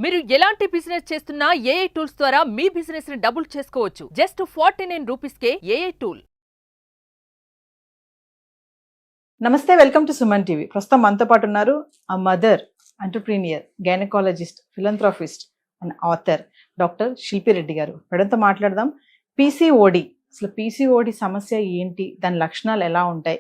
మీరు ఎలాంటి బిజినెస్ చేస్తున్నా ఏఐ టూల్స్ ద్వారా మీ బిజినెస్ ని డబుల్ చేసుకోవచ్చు. జస్ట్ 49 రూపీస్కే ఏఐ టూల్. నమస్తే, వెల్కమ్ టు సుమన్ టీవీ. ప్రస్తుతం మనతో పాటు ఉన్నారు ఆ mother, entrepreneur, gynaecologist, philanthropist and author doctor Shilpi Reddy గారు. మేడంతో మాట్లాడదాం. పీసీఓడి, అసలు పీసీఓడి సమస్య ఏంటి, దాని లక్షణాలు ఎలా ఉంటాయి,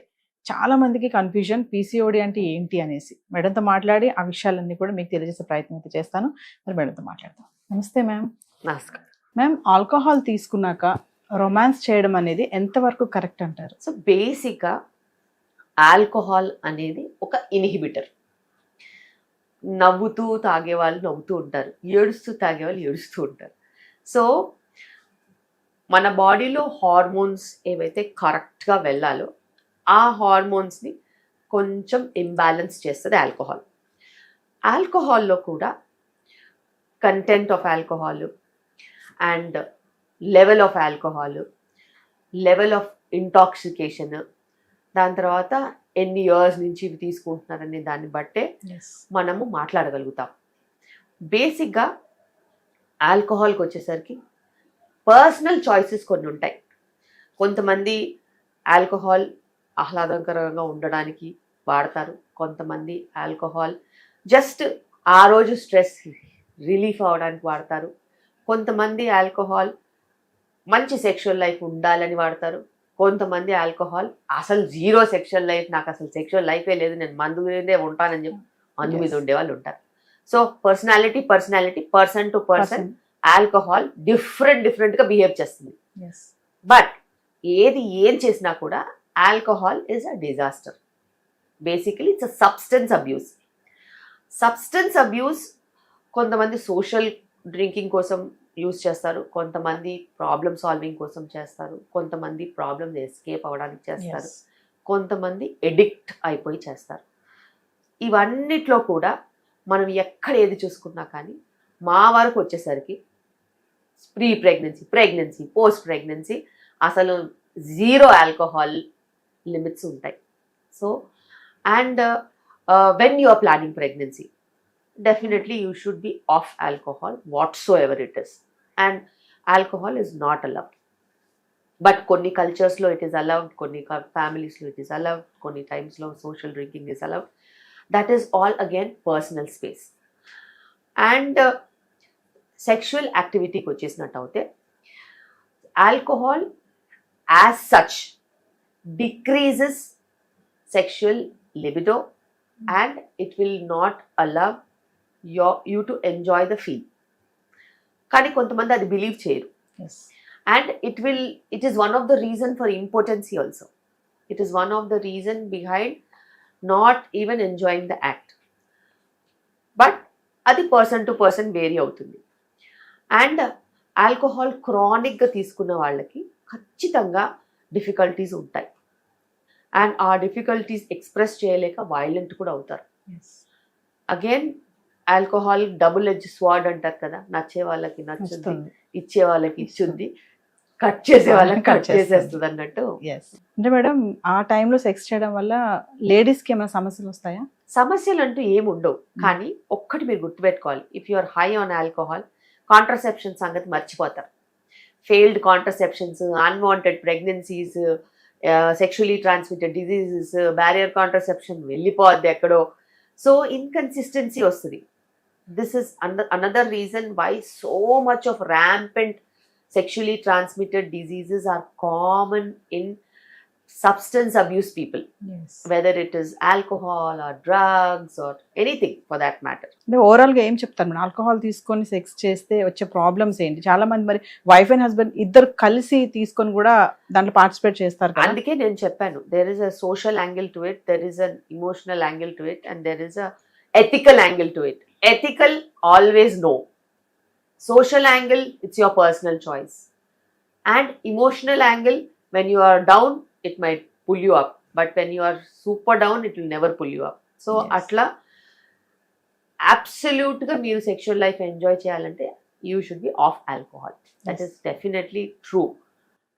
చాలా మందికి కన్ఫ్యూజన్ పీసీఓడి అంటే ఏంటి అనేసి. మేడంతో మాట్లాడి ఆ విషయాలన్నీ కూడా మీకు తెలియజేసే ప్రయత్నం అయితే చేస్తాను. మరి మేడంతో మాట్లాడదాం. నమస్తే మ్యామ్. నమస్కారం. మ్యామ్, ఆల్కహాల్ తీసుకున్నాక రొమాన్స్ చేయడం అనేది ఎంతవరకు కరెక్ట్ అంటారు? సో బేసిక్గా ఆల్కహాల్ అనేది ఒక ఇన్హిబిటర్. నవ్వుతూ తాగే వాళ్ళు నవ్వుతూ ఉంటారు, ఏడుస్తూ తాగే వాళ్ళు ఏడుస్తూ ఉంటారు. సో మన బాడీలో హార్మోన్స్ ఏవైతే కరెక్ట్గా వెళ్ళాలో ఆ హార్మోన్స్ని కొంచెం ఇంబ్యాలెన్స్ చేస్తుంది ఆల్కహాల్. ఆల్కహాల్లో కూడా content of alcohol and level of alcohol, level of intoxication, దాని తర్వాత ఎన్ని ఇయర్స్ నుంచి ఇవి తీసుకుంటున్నారనే దాన్ని బట్టే మనము మాట్లాడగలుగుతాం. బేసిక్గా ఆల్కహాల్కి వచ్చేసరికి పర్సనల్ చాయిసెస్ కొన్ని ఉంటాయి. కొంతమంది ఆల్కహాల్ ఆహ్లాదకరంగా ఉండడానికి వాడతారు, కొంతమంది ఆల్కహాల్ జస్ట్ ఆ రోజు స్ట్రెస్ రిలీఫ్ అవ్వడానికి వాడతారు, కొంతమంది ఆల్కహాల్ మంచి సెక్షువల్ లైఫ్ ఉండాలని వాడతారు, కొంతమంది ఆల్కహాల్ అసలు జీరో సెక్షువల్ లైఫ్, నాకు అసలు సెక్షువల్ లైఫే లేదు, నేను మందు మీదే ఉంటానని చెప్పి మందు మీద ఉండేవాళ్ళు ఉంటారు. So person to person alcohol డిఫరెంట్గా బిహేవ్ చేస్తుంది. బట్ ఏం చేసినా కూడా alcohol is a disaster. Basically it's a substance abuse. కొంతమంది సోషల్ డ్రింకింగ్ కోసం యూజ్ చేస్తారు, కొంతమంది ప్రాబ్లమ్ సాల్వింగ్ కోసం చేస్తారు, కొంతమంది ప్రాబ్లమ్స్ ఎస్కేప్ అవ్వడానికి చేస్తారు, కొంతమంది ఎడిక్ట్ అయిపోయి చేస్తారు. ఇవన్నిట్లో కూడా మనం ఎక్కడ ఏది చూసుకున్నా కానీ మా వరకు వచ్చేసరికి ప్రీ ప్రెగ్నెన్సీ, పోస్ట్ ప్రెగ్నెన్సీ అసలు జీరో ఆల్కహాల్ లిమిట్స్ ఉంటాయి. So and when you are planning pregnancy, definitely you should be off alcohol whatsoever it is, and alcohol is not allowed. But konni cultures lo it is allowed, konni families lo it is allowed, konni times lo social drinking is allowed. That is all again personal space. And sexual activity ko chesnattu avute alcohol as such decreases sexual libido and it will not allow you to enjoy the feel. కానీ కొంతమంది అది believe చేయరు. And it is one of the reason for impotency also. It is one of the reason behind not even enjoying the act. But అది person to person vary అవుతుంది. And alcohol క్రానిక్గా తీసుకున్న వాళ్ళకి ఖచ్చితంగా difficulties ఉంటాయి. And ఆ difficulties express చేయలేక violent కూడా అవుతారు. Again alcohol double edge sword అంటారు కదా, నచ్చే వాళ్ళకి నచ్చుద్ది, ఇచ్చే వాళ్ళకి ఇచ్చుద్ది, కట్ చేసే వాళ్ళకి కట్ చేసేస్తుంది అన్నట్టు. అంటే మేడం, ఆ టైంలో సెక్స్ చేయడం వల్ల లేడీస్కి ఏమైనా సమస్యలు వస్తాయా? సమస్యలు అంటూ ఏమి ఉండవు, కానీ ఒక్కటి మీరు గుర్తుపెట్టుకోవాలి. If you are high on alcohol, contraception సంగతి మర్చిపోతారు. Failed contraceptions, unwanted pregnancies, sexually transmitted diseases, barrier contraception వెళ్ళిపోద్ది ఎక్కడో. సో ఇన్కన్సిస్టెన్సీ వస్తుంది. This is another reason why so much of rampant sexually transmitted diseases are common in substance abuse people. Whether it is alcohol or drugs or anything for that matter. అంటే ఓవరాల్గా ఏం చెప్తారు madam, alcohol తీసుకొని sex చేస్తే వచ్చే problems ఏంటి? చాలా మంది మరి వైఫ్ అండ్ హస్బెండ్ ఇద్దరు కలిసి తీసుకొని కూడా దాంట్లో పార్టిసిపేట్ చేస్తారు కదా. అందుకే నేను చెప్పాను, there is a social angle to it, there is an emotional angle to it, and there is a ethical angle to it. Ethical, always no. Social angle, it's your personal choice. And emotional angle, when you are down, it might pull you up. But when you are super down, it will never pull you up. So, atla, absolute ga meeru sexual life enjoy cheyalante, you should be off alcohol. That is definitely true.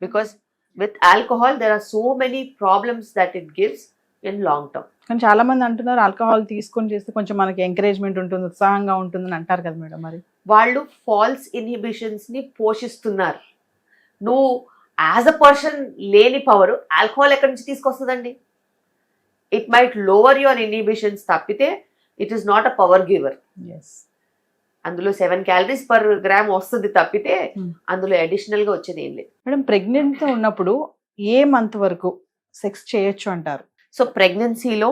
Because with alcohol, there are so many problems that it gives. In long term. కానీ చాలా మంది అంటున్నారు alcohol తీసుకొని చేస్తే కొంచెం మనకి encouragement ఉంటుంది, ఉత్సాహంగా ఉంటుందని అంటారు కదా మేడం. మరి వాళ్ళు ఫాల్స్ ఇన్హిబిషన్స్ ని పోషిస్తున్నారు. నువ్వు యాజ్ అ పర్సన్ లేని పవర్ ఆల్కహాల్ ఎక్కడి నుంచి తీసుకొస్తుందండి? It might lower your inhibitions తప్పితే it is not a power giver. అందులో 7 calories per gram వస్తుంది తప్పితే అందులో అడిషనల్ గా వచ్చేది ఏం లేదు. మేడం ప్రెగ్నెంట్ ఉన్నప్పుడు ఏ మంత్ వరకు సెక్స్ చేయొచ్చు అంటారు? సో ప్రెగ్నెన్సీలో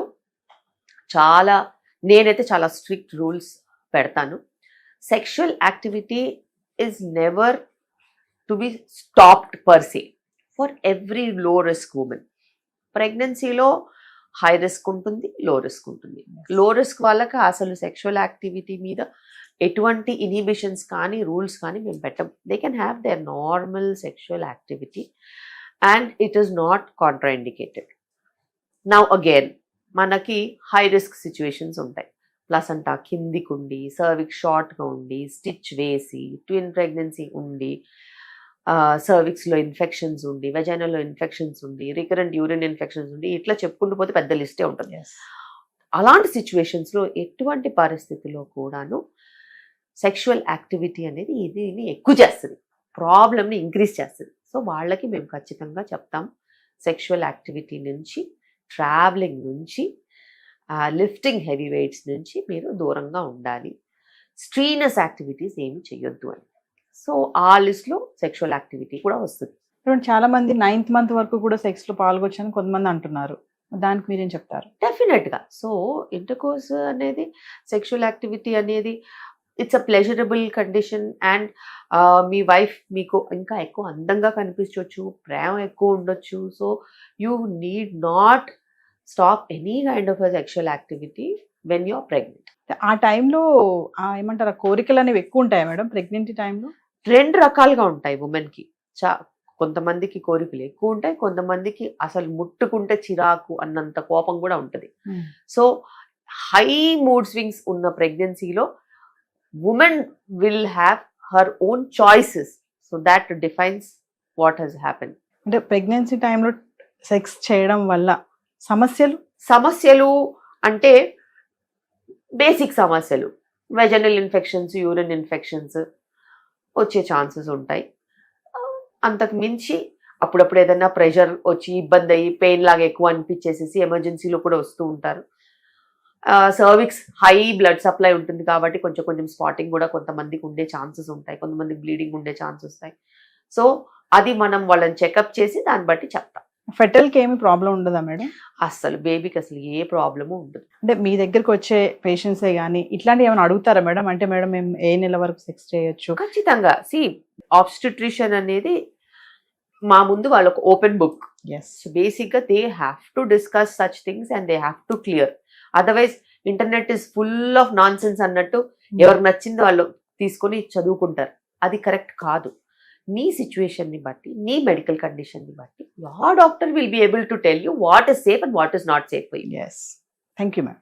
నేనైతే చాలా స్ట్రిక్ట్ రూల్స్ పెడతాను. Sexual activity is never to be stopped per say for every లో రిస్క్ ఉమెన్. ప్రెగ్నెన్సీలో హై రిస్క్ ఉంటుంది, లో రిస్క్ ఉంటుంది. లో రిస్క్ వాళ్ళకి అసలు సెక్షువల్ యాక్టివిటీ మీద ఎటువంటి ఇన్హిబిషన్స్ కానీ రూల్స్ కానీ మేము పెట్టం. They can have their normal sexual activity and it is not contraindicated. Now again మనకి హై రిస్క్ సిచ్యువేషన్స్ ఉంటాయి. ప్లసంటా కిందికి ఉండి, సర్విక్స్ షార్ట్గా ఉండి, స్టిచ్ వేసి, ట్విన్ ప్రెగ్నెన్సీ ఉండి, సర్విక్స్లో ఇన్ఫెక్షన్స్ ఉండి, వెజైనల్లో ఇన్ఫెక్షన్స్ ఉండి, రికరెంట్ యూరిన్ ఇన్ఫెక్షన్స్ ఉండి, ఇట్లా చెప్పుకుంటూ పోతే పెద్ద లిస్టే ఉంటుంది. అలాంటి సిచ్యువేషన్స్లో ఎటువంటి పరిస్థితుల్లో కూడాను సెక్షువల్ యాక్టివిటీ అనేది ఇది ఎక్కువ చేస్తుంది, ప్రాబ్లమ్ని ఇంక్రీజ్ చేస్తుంది. సో వాళ్ళకి మేము ఖచ్చితంగా చెప్తాం, సెక్షువల్ యాక్టివిటీ నుంచి, ట్రావెలింగ్ నుంచి, లిఫ్టింగ్ హెవీ వెయిట్స్ నుంచి మీరు దూరంగా ఉండాలి, స్ట్రీనస్ యాక్టివిటీస్ ఏమి చేయొద్దు అని. సో ఆ లిస్ట్లో సెక్షువల్ యాక్టివిటీ కూడా వస్తుంది. చాలా మంది 9th month వరకు కూడా సెక్స్ లో పాల్గొచ్చని కొంతమంది అంటున్నారు, దానికి మీరేం చెప్తారు? డెఫినెట్గా. సో ఇంటర్కోర్స్ అనేది, సెక్షువల్ యాక్టివిటీ అనేది it's a pleasurable condition and మీ వైఫ్ మీకు ఇంకా ఎక్కువ అందంగా కనిపించవచ్చు, ప్రేమ ఎక్కువ ఉండొచ్చు. So you need not stop any kind of a sexual activity when you are pregnant. ఆ టైంలో ఏమంటారు, కోరికలు అనేవి ఎక్కువ ఉంటాయి మేడం ప్రెగ్నెన్సీ టైంలో? 2 రకాలుగా ఉంటాయి ఉమెన్కి. కొంతమందికి కోరికలు ఎక్కువ ఉంటాయి, కొంతమందికి అసలు ముట్టుకుంటే చిరాకు అన్నంత కోపం కూడా ఉంటుంది. సో హై మూడ్ స్వింగ్స్ ఉన్న ప్రెగ్నెన్సీలో women will have her own choices. So that defines what he's happen. అంటే ప్రెగ్నెన్సీ టైంలో సెక్స్ చేయడం వల్ల సమస్యలు అంటే బేసిక్ సమస్యలు, వెజనల్ ఇన్ఫెక్షన్స్, యూరిన్ ఇన్ఫెక్షన్స్ వచ్చే ఛాన్సెస్ ఉంటాయి. అంతకు మించి అప్పుడప్పుడు ఏదైనా ప్రెషర్ వచ్చి ఇబ్బంది అయ్యి పెయిన్ లాగా ఎక్కువ అనిపించేసేసి ఎమర్జెన్సీలో కూడా వస్తూ ఉంటారు. సర్విక్స్ హై బ్లడ్ సప్లై ఉంటుంది కాబట్టి కొంచెం స్పాటింగ్ కూడా కొంతమందికి ఉండే ఛాన్సెస్ ఉంటాయి, కొంతమందికి బ్లీడింగ్ ఉండే ఛాన్సెస్ ఉంటాయి. సో అది మనం వాళ్ళని చెకప్ చేసి దాన్ని బట్టి చెప్తాం. ఫెటల్కి ఏమి ప్రాబ్లం ఉండదా మేడం? అసలు బేబీకి అసలు ఏ ప్రాబ్లము ఉండదు. అంటే మీ దగ్గరకు వచ్చే పేషెంట్సే కానీ ఇట్లాంటివి ఏమైనా అడుగుతారా మేడం? అంటే మేడం మేము ఏ నెల వరకు సెక్స్ చేయొచ్చు? ఖచ్చితంగా. ఆబ్స్టిట్రిషన్ అనేది మా ముందు వాళ్ళకు ఓపెన్ బుక్. సో బేసిక్గా they have to discuss such things and they have to clear. Otherwise internet is full of non sense అన్నట్టు ఎవరికి నచ్చింది వాళ్ళు తీసుకొని చదువుకుంటారు. అది కరెక్ట్ కాదు. నీ సిచ్యువేషన్ని బట్టి, నీ మెడికల్ కండిషన్ని బట్టి your doctor will be able to tell you what is safe and what is not safe for you. Yes. Thank you, ma'am.